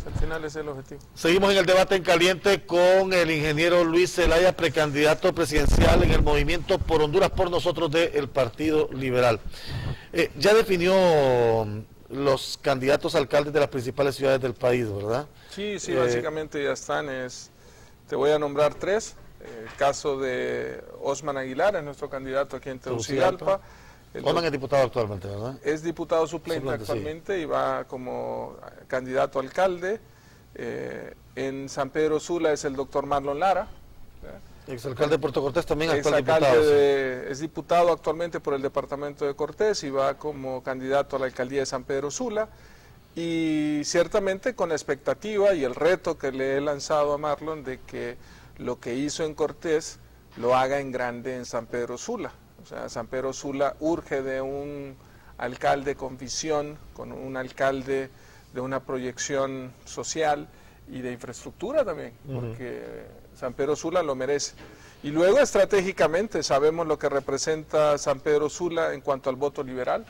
al final ese es el objetivo. Seguimos en el debate en caliente con el ingeniero Luis Zelaya, precandidato presidencial en el Movimiento por Honduras por Nosotros del Partido Liberal. Ya definió los candidatos a alcaldes de las principales ciudades del país, ¿verdad? Sí, básicamente ya están. Te voy a nombrar tres. El caso de Osman Aguilar, es nuestro candidato aquí en Tegucigalpa. Osman es diputado actualmente, ¿verdad? Es diputado suplente actualmente, sí. Y va como candidato a alcalde. En San Pedro Sula es el doctor Marlon Lara. Exalcalde de Puerto Cortés también, actual diputado. Es diputado actualmente por el departamento de Cortés y va como candidato a la alcaldía de San Pedro Sula. Y ciertamente con la expectativa y el reto que le he lanzado a Marlon de que lo que hizo en Cortés lo haga en grande en San Pedro Sula. O sea, San Pedro Sula urge de un alcalde con visión, con un alcalde de una proyección social y de infraestructura también, porque San Pedro Sula lo merece. Y luego estratégicamente sabemos lo que representa San Pedro Sula en cuanto al voto liberal,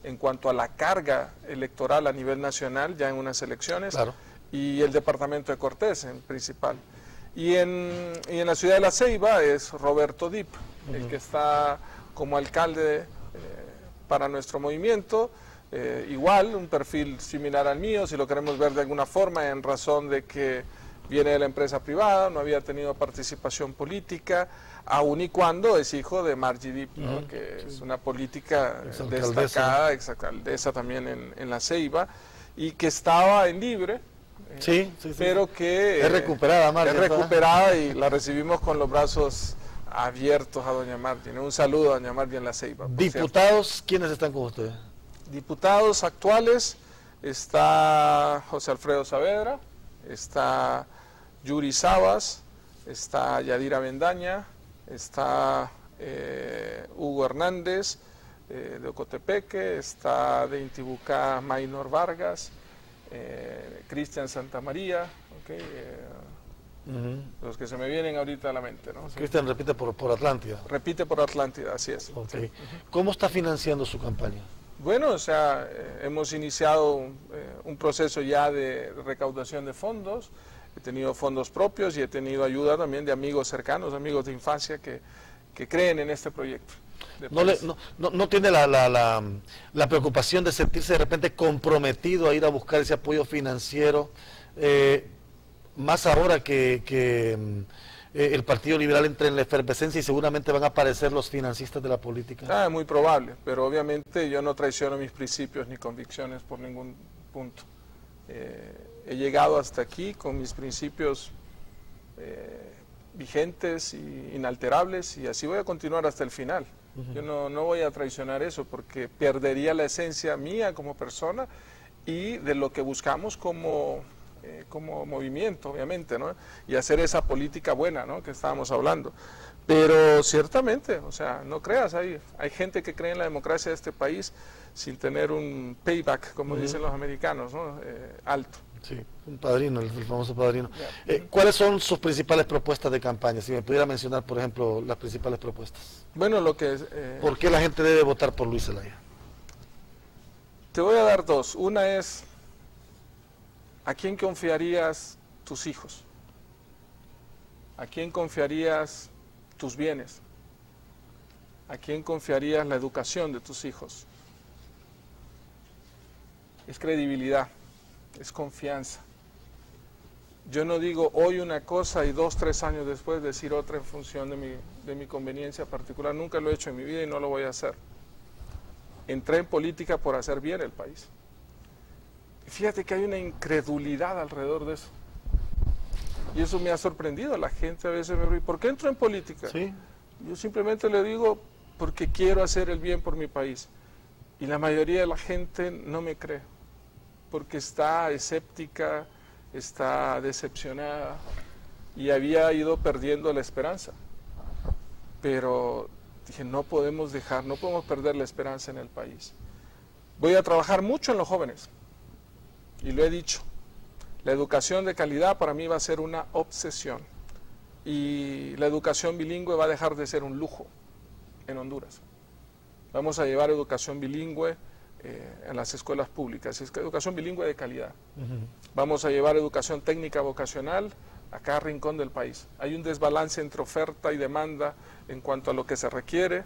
en cuanto a la carga electoral a nivel nacional ya en unas elecciones, claro. Y el departamento de Cortés en principal. Y en la ciudad de La Ceiba es Roberto Dip, el que está como alcalde para nuestro movimiento, igual, un perfil similar al mío, si lo queremos ver de alguna forma, en razón de que viene de la empresa privada, no había tenido participación política, aun y cuando es hijo de Margie Dip, ¿no? Que es una política destacada, exalcaldesa también en La Ceiba, y que estaba en libre, pero que es recuperada, Margie, es recuperada y la recibimos con los brazos abiertos a doña Margie. Un saludo a doña Margie en La Ceiba. Diputados, ¿quiénes están con ustedes? Diputados actuales, está José Alfredo Saavedra, está Yuri Sabas, está Yadira Bendaña, está Hugo Hernández de Ocotepeque, está de Intibucá Maynor Vargas, Cristian Santamaría, los que se me vienen ahorita a la mente, ¿no? Cristian repite por Atlántida. Repite por Atlántida, así es. Sí. ¿Cómo está financiando su campaña? Bueno, o sea, hemos iniciado un proceso ya de recaudación de fondos. He tenido fondos propios y he tenido ayuda también de amigos cercanos, amigos de infancia que creen en este proyecto. ¿No tiene la preocupación de sentirse de repente comprometido a ir a buscar ese apoyo financiero, más ahora que el Partido Liberal entre en la efervescencia y seguramente van a aparecer los financistas de la política? Muy probable, pero obviamente yo no traiciono mis principios ni convicciones por ningún punto. He llegado hasta aquí con mis principios vigentes e inalterables y así voy a continuar hasta el final. Yo no voy a traicionar eso porque perdería la esencia mía como persona y de lo que buscamos como movimiento, obviamente, ¿no? Y hacer esa política buena, ¿no? Que estábamos hablando. Pero ciertamente, o sea, no creas, hay gente que cree en la democracia de este país sin tener un payback, como dicen los americanos, ¿no? Alto. Sí, un padrino, el famoso padrino. ¿Cuáles son sus principales propuestas de campaña? Si me pudiera mencionar, por ejemplo, las principales propuestas. Bueno, ¿Por qué la gente debe votar por Luis Zelaya? Te voy a dar dos. Una es, ¿a quién confiarías tus hijos? ¿A quién confiarías tus bienes? ¿A quién confiarías la educación de tus hijos? Es credibilidad, es confianza. Yo no digo hoy una cosa y 2, 3 años después decir otra en función de mi conveniencia particular. Nunca lo he hecho en mi vida y no lo voy a hacer. Entré en política por hacer bien el país. Y fíjate que hay una incredulidad alrededor de eso. Y eso me ha sorprendido. La gente a veces me dice, ¿por qué entro en política? Sí. Yo simplemente le digo, porque quiero hacer el bien por mi país. Y la mayoría de la gente no me cree, porque está escéptica, está decepcionada y había ido perdiendo la esperanza. Pero dije, no podemos perder la esperanza en el país. Voy a trabajar mucho en los jóvenes, y lo he dicho. La educación de calidad para mí va a ser una obsesión, y la educación bilingüe va a dejar de ser un lujo en Honduras. Vamos a llevar educación bilingüe en las escuelas públicas, es que educación bilingüe de calidad. Vamos a llevar educación técnica vocacional a cada rincón del país. Hay un desbalance entre oferta y demanda en cuanto a lo que se requiere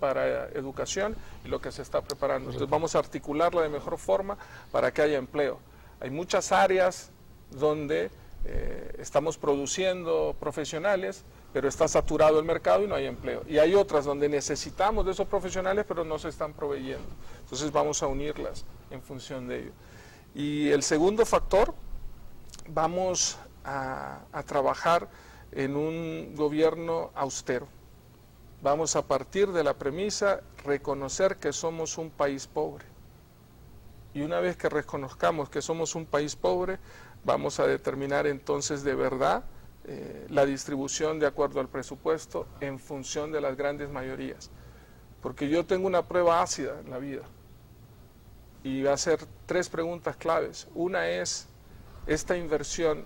para educación y lo que se está preparando. Entonces vamos a articularla de mejor forma para que haya empleo. Hay muchas áreas donde estamos produciendo profesionales, pero está saturado el mercado y no hay empleo. Y hay otras donde necesitamos de esos profesionales, pero no se están proveyendo. Entonces vamos a unirlas en función de ello. Y el segundo factor, vamos a trabajar en un gobierno austero. Vamos a partir de la premisa, reconocer que somos un país pobre. Y una vez que reconozcamos que somos un país pobre, vamos a determinar entonces de verdad la distribución de acuerdo al presupuesto en función de las grandes mayorías. Porque yo tengo una prueba ácida en la vida y va a ser 3 preguntas claves. Una es, ¿esta inversión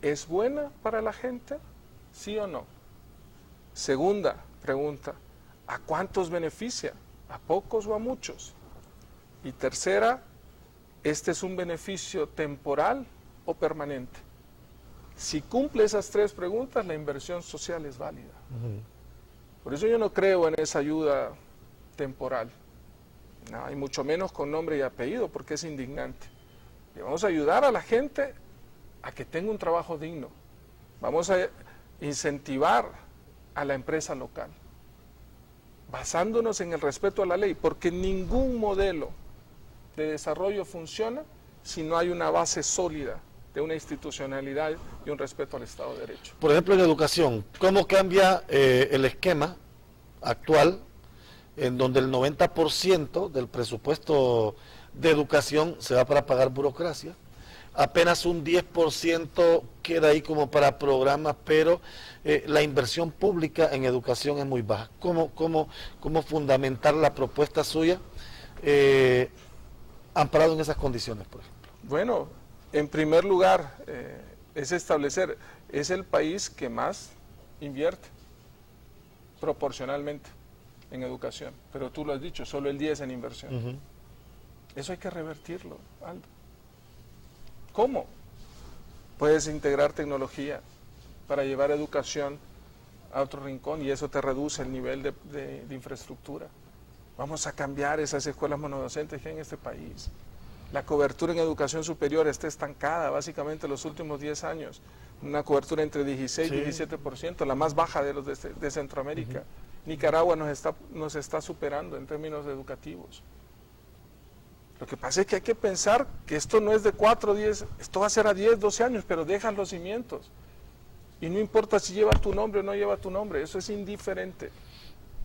es buena para la gente? ¿Sí o no? Segunda pregunta, ¿a cuántos beneficia? ¿A pocos o a muchos? Y tercera, ¿este es un beneficio temporal o permanente? Si cumple esas 3 preguntas, la inversión social es válida. Por eso yo no creo en esa ayuda temporal, no, y mucho menos con nombre y apellido, porque es indignante. Y vamos a ayudar a la gente a que tenga un trabajo digno. Vamos a incentivar a la empresa local, basándonos en el respeto a la ley, porque ningún modelo de desarrollo funciona si no hay una base sólida de una institucionalidad y un respeto al Estado de Derecho. Por ejemplo, en educación, ¿cómo cambia el esquema actual en donde el 90% del presupuesto de educación se va para pagar burocracia? Apenas un 10% queda ahí como para programas, pero la inversión pública en educación es muy baja. ¿Cómo fundamentar la propuesta suya amparado en esas condiciones, por ejemplo? Bueno, en primer lugar, es establecer, es el país que más invierte proporcionalmente en educación, pero tú lo has dicho, solo el 10 en inversión. Eso hay que revertirlo, Aldo. ¿Cómo? Puedes integrar tecnología para llevar educación a otro rincón y eso te reduce el nivel de infraestructura. Vamos a cambiar esas escuelas monodocentes que hay en este país. La cobertura en educación superior está estancada básicamente los últimos 10 años. Una cobertura entre 16 y 17%, la más baja de Centroamérica. Nicaragua nos está superando en términos educativos. Lo que pasa es que hay que pensar que esto no es de 4 o 10, esto va a ser a 10, 12 años, pero dejas los cimientos. Y no importa si lleva tu nombre o no lleva tu nombre, eso es indiferente.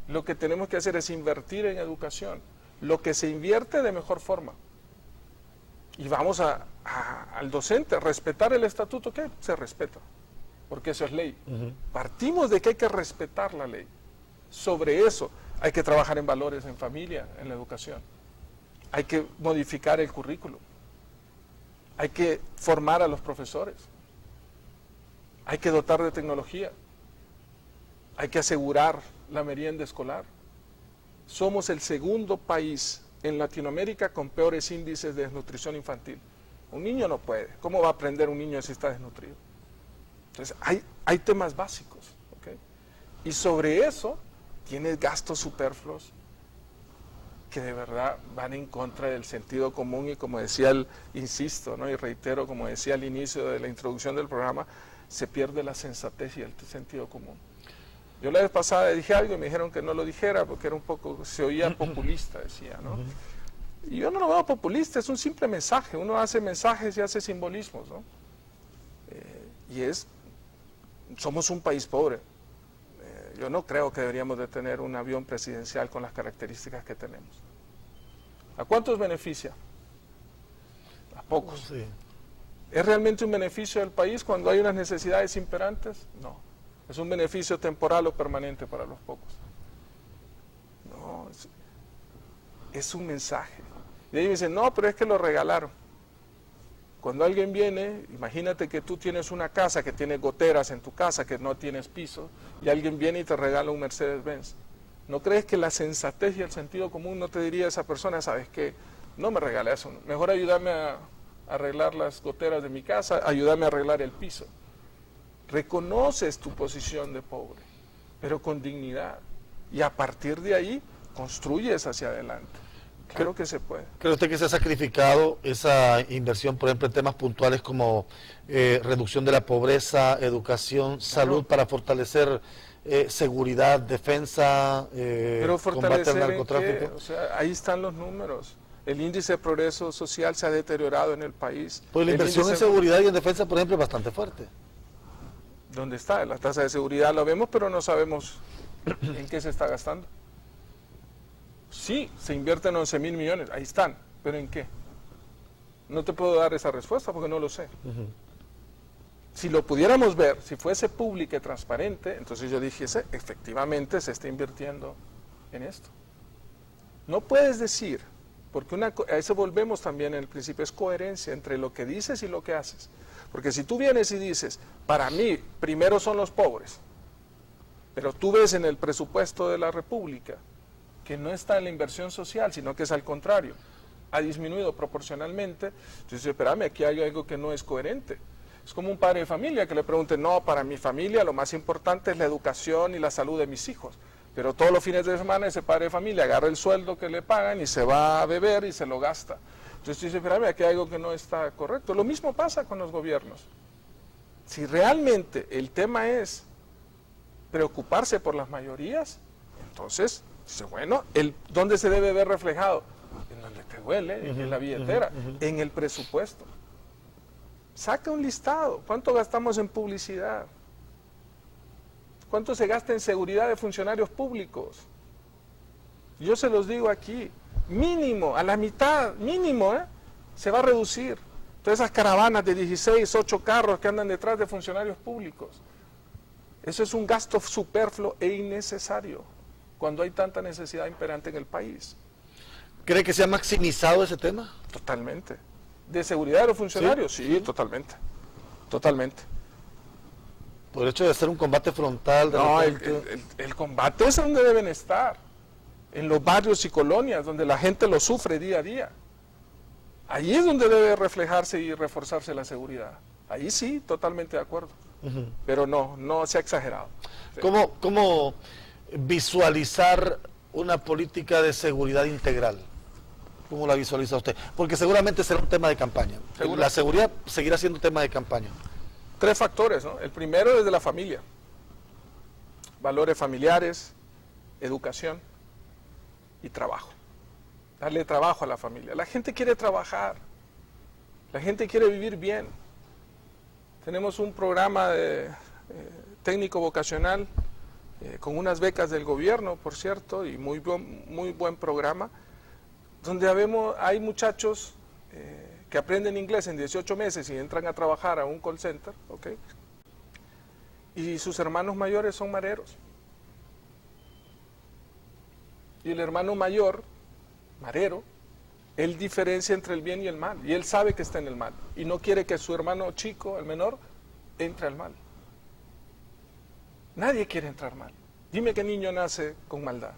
Lo que tenemos que hacer es invertir en educación, lo que se invierte de mejor forma. Y vamos al docente, respetar el estatuto, que se respeta, porque eso es ley. Partimos de que hay que respetar la ley. Sobre eso hay que trabajar en valores, en familia, en la educación. Hay que modificar el currículo. Hay que formar a los profesores. Hay que dotar de tecnología. Hay que asegurar la merienda escolar. Somos el segundo país en Latinoamérica con peores índices de desnutrición infantil. Un niño no puede. ¿Cómo va a aprender un niño si está desnutrido? Entonces, hay temas básicos. ¿Okay? Y sobre eso, tienes gastos superfluos que de verdad van en contra del sentido común y como decía, insisto, ¿no? Y reitero, como decía al inicio de la introducción del programa, se pierde la sensatez y el sentido común. Yo la vez pasada dije algo y me dijeron que no lo dijera porque era un poco, se oía populista, decía, ¿no? Y yo no lo veo populista, es un simple mensaje, uno hace mensajes y hace simbolismos, ¿no? Somos un país pobre. Yo no creo que deberíamos de tener un avión presidencial con las características que tenemos. ¿A cuántos beneficia? A pocos. Sí. ¿Es realmente un beneficio del país cuando hay unas necesidades imperantes? No. ¿Es un beneficio temporal o permanente para los pocos? No, es un mensaje. Y ahí me dicen, no, pero es que lo regalaron. Cuando alguien viene, imagínate que tú tienes una casa que tiene goteras en tu casa, que no tienes piso, y alguien viene y te regala un Mercedes-Benz. ¿No crees que la sensatez y el sentido común no te diría a esa persona, sabes qué, no me regale eso, mejor ayúdame a arreglar las goteras de mi casa, ayúdame a arreglar el piso. Reconoces tu posición de pobre, pero con dignidad, y a partir de ahí construyes hacia adelante. Claro que se puede. ¿Cree usted que se ha sacrificado esa inversión, por ejemplo, en temas puntuales como reducción de la pobreza, educación, salud, para fortalecer seguridad, defensa, combate al narcotráfico? O sea, ahí están los números. El índice de progreso social se ha deteriorado en el país. Pues la inversión en seguridad y en defensa, por ejemplo, es bastante fuerte. ¿Dónde está? La tasa de seguridad la vemos, pero no sabemos en qué se está gastando. Sí, se invierten 11.000 millones, ahí están, pero ¿en qué? No te puedo dar esa respuesta porque no lo sé. Si lo pudiéramos ver, si fuese público y transparente, entonces yo dijese, efectivamente se está invirtiendo en esto. No puedes decir, porque a eso volvemos también en el principio, es coherencia entre lo que dices y lo que haces. Porque si tú vienes y dices, para mí, primero son los pobres, pero tú ves en el presupuesto de la República que no está en la inversión social, sino que es al contrario, ha disminuido proporcionalmente, entonces espérame, aquí hay algo que no es coherente. Es como un padre de familia que le pregunte, no, para mi familia lo más importante es la educación y la salud de mis hijos, pero todos los fines de semana ese padre de familia agarra el sueldo que le pagan y se va a beber y se lo gasta. Entonces dice, espérame, aquí hay algo que no está correcto. Lo mismo pasa con los gobiernos. Si realmente el tema es preocuparse por las mayorías, entonces, dice, bueno, ¿dónde se debe ver reflejado? En donde te duele, en la billetera, en el presupuesto. Saca un listado. ¿Cuánto gastamos en publicidad? ¿Cuánto se gasta en seguridad de funcionarios públicos? Yo se los digo aquí, mínimo, a la mitad, mínimo, se va a reducir. Todas esas caravanas de 16, 8 carros que andan detrás de funcionarios públicos. Eso es un gasto superfluo e innecesario cuando hay tanta necesidad imperante en el país. ¿Cree que se ha maximizado ese tema? Totalmente. ¿De seguridad de los funcionarios? Sí, totalmente. Totalmente. Por el hecho de hacer un combate frontal. No, el combate es donde deben estar. En los barrios y colonias, donde la gente lo sufre día a día. Allí es donde debe reflejarse y reforzarse la seguridad. Ahí sí, totalmente de acuerdo. Pero no se ha exagerado. Sí. ¿Cómo visualizar una política de seguridad integral? ¿Cómo la visualiza usted? Porque seguramente será un tema de campaña. La seguridad seguirá siendo un tema de campaña. 3 factores, ¿no? El primero es de la familia. Valores familiares, educación y trabajo. Darle trabajo a la familia. La gente quiere trabajar. La gente quiere vivir bien. Tenemos un programa de técnico vocacional con unas becas del gobierno, por cierto, y muy buen programa, donde hay muchachos que aprenden inglés en 18 meses y entran a trabajar a un call center, ¿ok? Y sus hermanos mayores son mareros. Y el hermano mayor, marero, él diferencia entre el bien y el mal, y él sabe que está en el mal, y no quiere que su hermano chico, el menor, entre al mal. Nadie quiere entrar mal. Dime qué niño nace con maldad.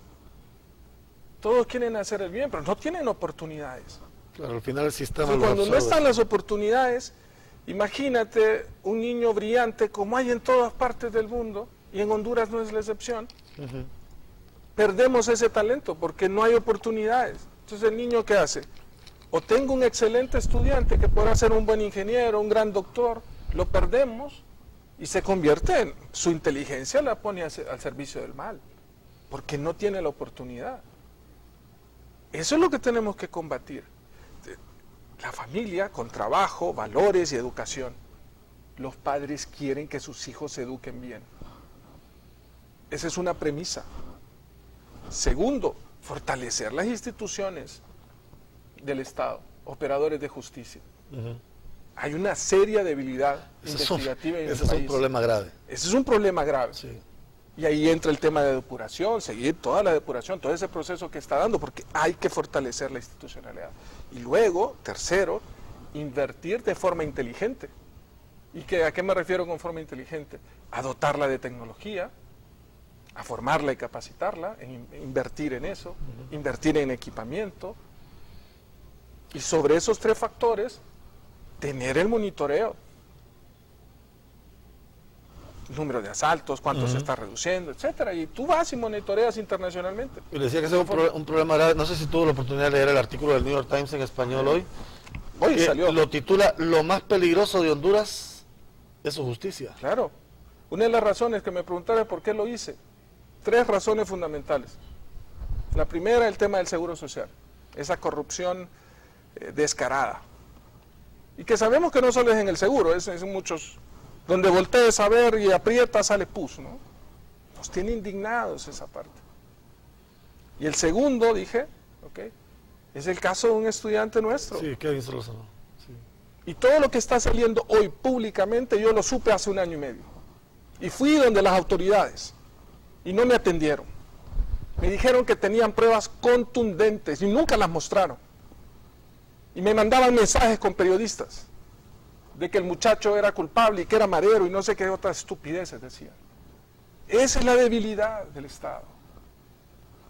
Todos quieren hacer el bien, pero no tienen oportunidades. Claro, al final el sistema Entonces, cuando no están las oportunidades, imagínate un niño brillante como hay en todas partes del mundo, y en Honduras no es la excepción. Perdemos ese talento porque no hay oportunidades. Entonces, ¿el niño qué hace? O tengo un excelente estudiante que podrá ser un buen ingeniero, un gran doctor, lo perdemos y se convierte en su inteligencia, la pone al servicio del mal, porque no tiene la oportunidad. Eso es lo que tenemos que combatir. La familia con trabajo, valores y educación. Los padres quieren que sus hijos se eduquen bien. Esa es una premisa. Segundo, fortalecer las instituciones del Estado, operadores de justicia. Hay una seria debilidad investigativa en el país. Ese es un problema grave. Ese es un problema grave. Sí. Y ahí entra el tema de depuración, seguir toda la depuración, todo ese proceso que está dando, porque hay que fortalecer la institucionalidad. Y luego, tercero, invertir de forma inteligente. ¿Y a qué me refiero con forma inteligente? A dotarla de tecnología, a formarla y capacitarla, invertir en eso, invertir en equipamiento, Y sobre esos 3 factores, tener el monitoreo. El número de asaltos, cuánto se está reduciendo, etcétera. Y tú vas y monitoreas internacionalmente. Y le decía que ese es un problema grave. No sé si tuvo la oportunidad de leer el artículo del New York Times en español hoy. Hoy salió. Lo titula "Lo más peligroso de Honduras es su justicia". Claro. Una de las razones que me preguntaron por qué lo hice. 3 razones fundamentales. La primera, el tema del seguro social. Esa corrupción descarada. Y que sabemos que no solo es en el seguro, es en muchos. Donde voltees a ver y aprietas, sale pus, ¿no? Nos tiene indignados esa parte. Y el segundo, dije, ok, es el caso de un estudiante nuestro. Sí, Kevin Solórzano. Sí. Y todo lo que está saliendo hoy públicamente, yo lo supe hace 1 año y medio. Y fui donde las autoridades, y no me atendieron. Me dijeron que tenían pruebas contundentes, y nunca las mostraron. Y me mandaban mensajes con periodistas, de que el muchacho era culpable y que era marero y no sé qué otras estupideces decían. Esa es la debilidad del Estado.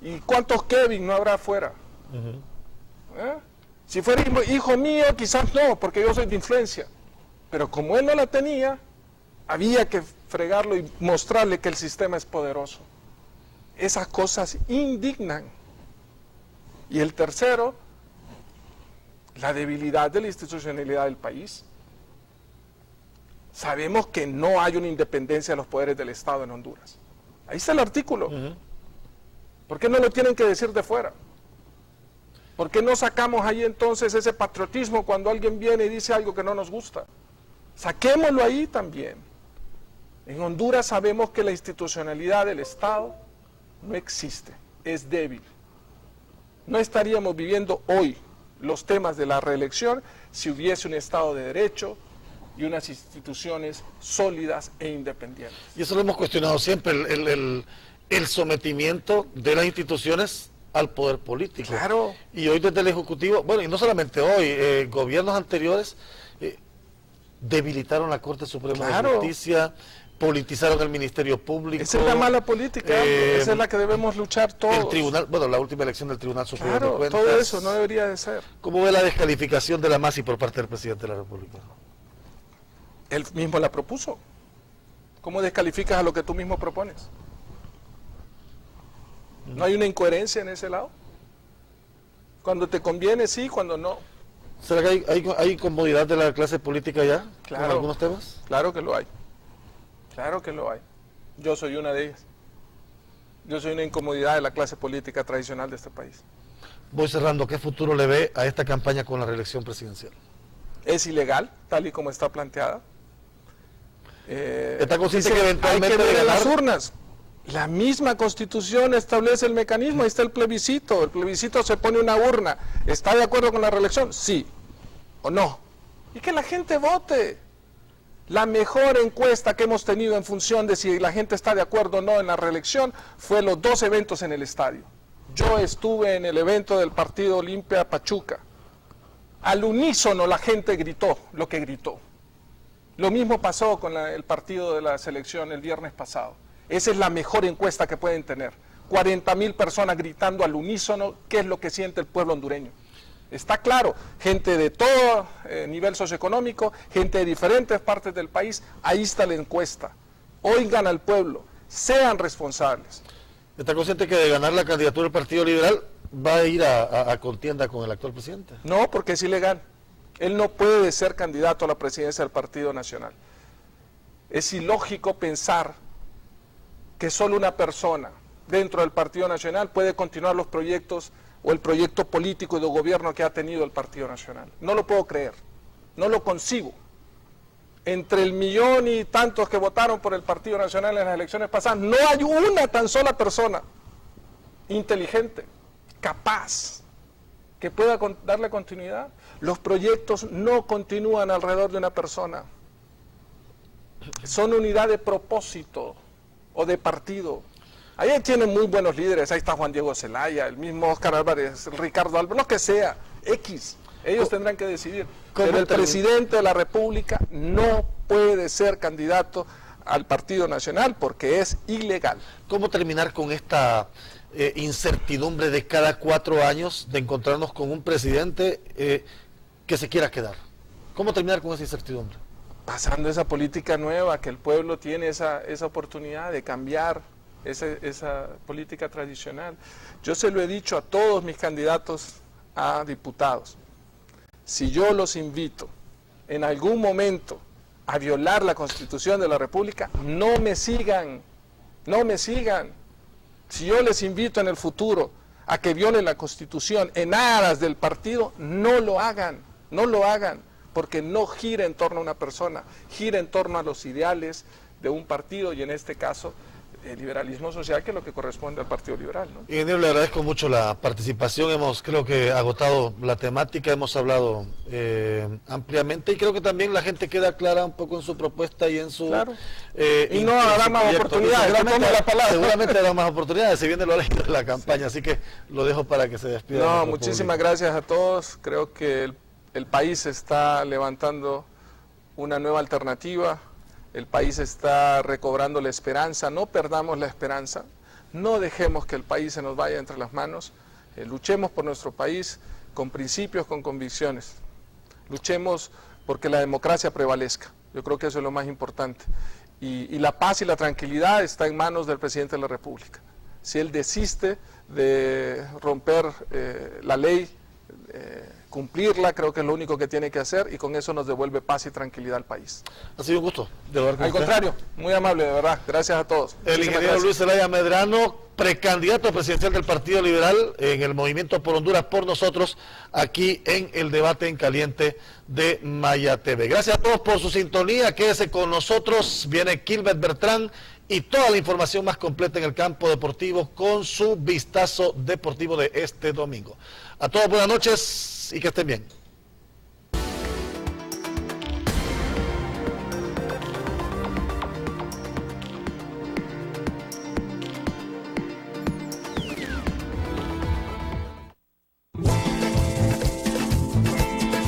¿Y cuántos Kevin no habrá afuera? Si fuera hijo mío, quizás no, porque yo soy de influencia. Pero como él no la tenía, había que fregarlo y mostrarle que el sistema es poderoso. Esas cosas indignan. Y el tercero, la debilidad de la institucionalidad del país. Sabemos que no hay una independencia de los poderes del Estado en Honduras. Ahí está el artículo. ¿Por qué no lo tienen que decir de fuera? ¿Por qué no sacamos ahí entonces ese patriotismo cuando alguien viene y dice algo que no nos gusta? Saquémoslo ahí también. En Honduras sabemos que la institucionalidad del Estado no existe, es débil. No estaríamos viviendo hoy los temas de la reelección si hubiese un Estado de Derecho y unas instituciones sólidas e independientes. Y eso lo hemos cuestionado siempre, el sometimiento de las instituciones al poder político. Claro. Y hoy desde el Ejecutivo, bueno, y no solamente hoy, gobiernos anteriores debilitaron la Corte Suprema de Justicia, politizaron el Ministerio Público. Esa es la mala política, esa es la que debemos luchar todos. El tribunal, bueno, la última elección del Tribunal Superior de Cuentas. Todo eso no debería de ser. ¿Cómo ve la descalificación de la MASI por parte del presidente de la República? Él mismo la propuso. ¿Cómo descalificas a lo que tú mismo propones? ¿No hay una incoherencia en ese lado? Cuando te conviene, sí, cuando no. ¿Será que hay incomodidad de la clase política ya claro, con algunos temas? Claro que lo hay. Claro que lo hay. Yo soy una de ellas. Yo soy una incomodidad de la clase política tradicional de este país. Voy cerrando. ¿Qué futuro le ve a esta campaña con la reelección presidencial? Es ilegal, tal y como está planteada. ¿Está consciente que eventualmente hay que ver en las urnas? La misma Constitución establece el mecanismo, ahí está el plebiscito. El plebiscito se pone una urna. ¿Está de acuerdo con la reelección? Sí o no. Y que la gente vote. La mejor encuesta que hemos tenido en función de si la gente está de acuerdo o no en la reelección fue los 2 eventos en el estadio. Yo estuve en el evento del Partido Olimpia Pachuca. Al unísono la gente gritó lo que gritó. Lo mismo pasó con el partido de la selección el viernes pasado. Esa es la mejor encuesta que pueden tener. 40.000 personas gritando al unísono qué es lo que siente el pueblo hondureño. Está claro, gente de todo nivel socioeconómico, gente de diferentes partes del país, ahí está la encuesta. Oigan al pueblo, sean responsables. ¿Está consciente que de ganar la candidatura del Partido Liberal va a ir a contienda con el actual presidente? No, porque es ilegal. Él no puede ser candidato a la presidencia del Partido Nacional. Es ilógico pensar que solo una persona dentro del Partido Nacional puede continuar los proyectos o el proyecto político y de gobierno que ha tenido el Partido Nacional. No lo puedo creer, no lo concibo. Entre el 1.000.000 y tantos que votaron por el Partido Nacional en las elecciones pasadas, no hay una tan sola persona inteligente, capaz, que pueda darle continuidad. Los proyectos no continúan alrededor de una persona. Son unidad de propósito o de partido. Ahí tienen muy buenos líderes, ahí está Juan Diego Zelaya, el mismo Óscar Álvarez, Ricardo Álvarez, lo que sea, X. Ellos tendrán que decidir. Pero el presidente de la República no puede ser candidato al Partido Nacional porque es ilegal. ¿Cómo terminar con esta incertidumbre de cada 4 años de encontrarnos con un presidente que se quiera quedar? ¿Cómo terminar con esa incertidumbre? Pasando esa política nueva, que el pueblo tiene esa oportunidad de cambiar esa política tradicional. Yo se lo he dicho a todos mis candidatos a diputados. Si yo los invito en algún momento a violar la Constitución de la República, no me sigan, no me sigan. Si yo les invito en el futuro a que violen la Constitución en aras del partido, no lo hagan, no lo hagan, porque no gira en torno a una persona, gira en torno a los ideales de un partido, y en este caso el liberalismo social, que es lo que corresponde al Partido Liberal, ¿no? Ingeniero, le agradezco mucho la participación. Hemos, creo que, agotado la temática, hemos hablado ampliamente, y creo que también la gente queda clara un poco en su propuesta y en su... Claro. Y no habrá más oportunidades. Seguramente habrá más oportunidades. Se viene lo de la campaña, sí. Así que lo dejo para que se despida. No, muchísimas gracias a todos. Creo que el país está levantando una nueva alternativa. El país está recobrando la esperanza. No perdamos la esperanza. No dejemos que el país se nos vaya entre las manos. Luchemos por nuestro país con principios, con convicciones. Luchemos porque la democracia prevalezca. Yo creo que eso es lo más importante. Y la paz y la tranquilidad está en manos del presidente de la República. Si él desiste de romper la ley, cumplirla, creo que es lo único que tiene que hacer, y con eso nos devuelve paz y tranquilidad al país. Ha sido un gusto de hablar con usted. Al contrario, muy amable, de verdad. Gracias a todos. El ingeniero Luis Zelaya Medrano, precandidato presidencial del Partido Liberal en el Movimiento por Honduras por Nosotros, aquí en el debate en caliente de Maya TV. Gracias a todos por su sintonía. Quédese con nosotros. Viene Kilbert Bertrán y toda la información más completa en el campo deportivo con su vistazo deportivo de este domingo. A todos buenas noches y que estén bien.